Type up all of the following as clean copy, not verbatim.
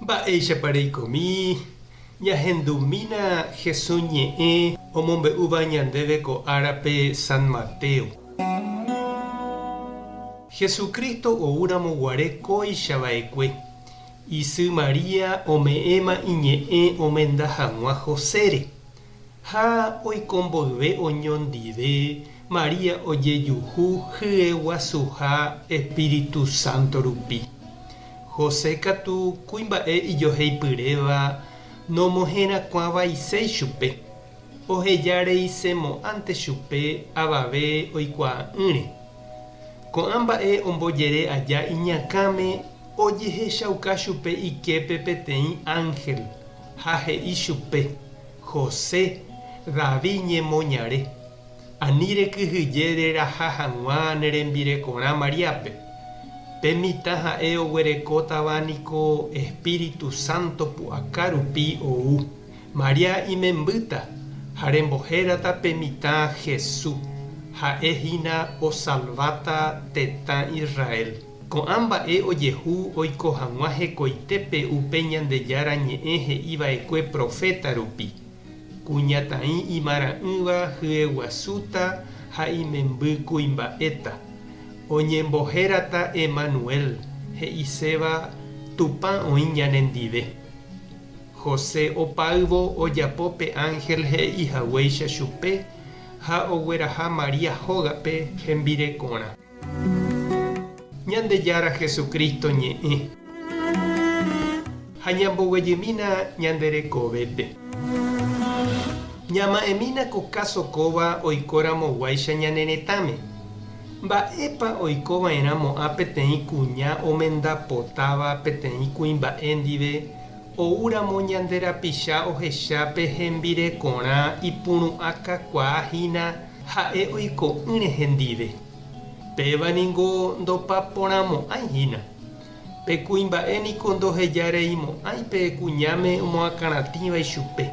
Mba'éichapareikomi ñahendumína Jesús ñe'ẽ omombe'úva ñandéve ko árape San Mateo. Jesucristo oúramoguare kóichava'ekue. Isy María ome'ẽma iñe'ẽ omenda hag̃ua Josére. Ha oikomboyve oñondive María ojejuhu hyeguasuha Espíritu Santo rupi. José katu kuimba'e ijoheipyréva nomohẽrakuãvaiséi chupe. Ohejareisemo'ãnte chupe avave oikuaa'ỹre. Ko'ã mba'e ombojere aja iñakãme ojehechauka chupe iképe peteĩ ángel ha he'i chupe: José, Davi ñemoñare, ani rekyhyje reraha hag̃ua nerembirekorã Mariápe. Pe mitã ha'e oguerekótavaniko Espíritu Santo pu'aka rupi ou. María imembýta ha rembohérata pe mitã Jesús. Ha'ehína osalváta tetã Israel. Ko'ã mba'e ojehu oiko hag̃ua hekoitépe upe Ñandejára ñe'ẽ he'iva'ekue profeta rupi. Kuñataĩ imara'ỹva hyeguasúta ha imemby kuimba'éta. Oñembohérata Emanuel, he'iséva Tupã oĩ ñanendive. José opáyvo ojapo pe ángel he'ihaguéicha chupe ha ogueraha María hógape hembirekorã. Ñandejára Jesucristo ñe'ẽ ha ñamboguejýmina ñanderekovépe. Ñama'ẽmína ko kasokóva oikóramoguáicha ñaneretãme. Mba'épa oikova'erãmo'ã peteĩ kuña omendapotáva peteĩ kuimba'e ndive oúramo ñanderapicha ohechápe hembirekorã ipuru'ãkakuaahína ha'e oiko'ỹre hendive. Péva ningo ndopaporãmo'ãihína. Pe kuimba'e niko ndohejareimo'ãi pe kuñáme omoakãratĩva ichupe.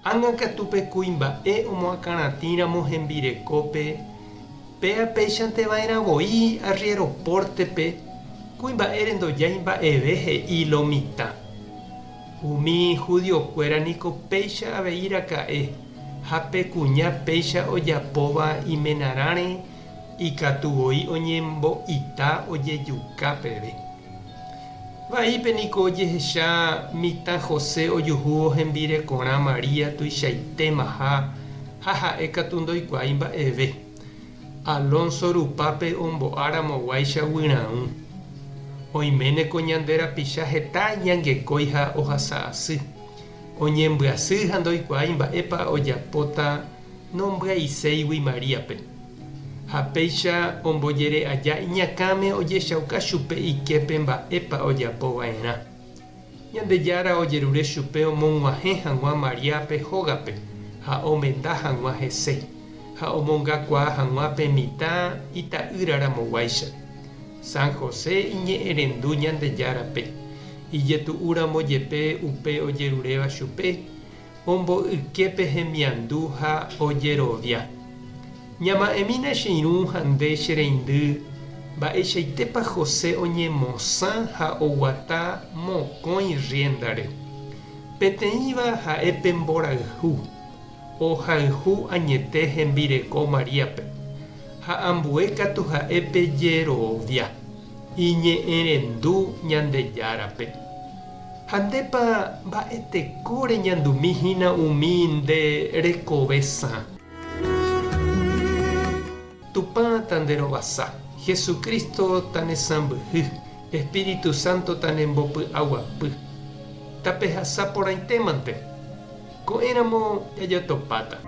Ág̃akatu pe kuimba'e omoakãratĩramo hembirekópe. Péichanteva'erãvoi arriéroportepe kuimba'e rendojái mba'eve he'i lo mitã. Umi judiokuéra niko péicha avei raka'e ha pe kuña péicha ojapóva imenarãre ikatuvoi oñembo'ita ojejuka peve. Vaípe niko ojehecha mitã José ojuhu hembirekorã María tuichaitémaha ha ha'e katu ndoikuaái mba'eve. Alonso rupápe ombo'áramoguáicha guyra'ỹ. Oiméneko ñanderapicha heta ñangekói ha ohasa asy. Oñembyasy ha ndoikuaái mba'épa ojapóta nombyaiséigui Maríape. Ha péicha ombojere aja iñakãme ojechauka chupe iképe mba'épa ojapova'erã. Ñandejára ojerure chupe omog̃uahẽ hag̃ua Mariápe hógape ha omenda hag̃ua hese. Ha omongakua hag̃ua pe mitã ita'ýraramoguáicha. San José iñe'ẽrendu Ñandejárape. Ijetu'úramojepe upe ojeruréva chupe, ombo'yképe hemiandu ha ojerovia. Ñama'ẽmína che irũ ha nde che reindy mba'eichaitépa José oñemosã ha oguata mokõi riendare. Peteĩva ha'épe mborayhu. Ohayhu añete hembireko Mariápe. Ha ambue katu ha'épe jerovia. Iñe'ẽrendu Ñandejárape. Ha ndépa mba'etekóre ñandumíhína umi nde rekovesã. Tupã tanderovasa. Jesucristo tanesãmbyhy. Espíritu Santo tanembopy'aguapy. Tapehasa porãitémante. Ko'ẽramo jajotopáta.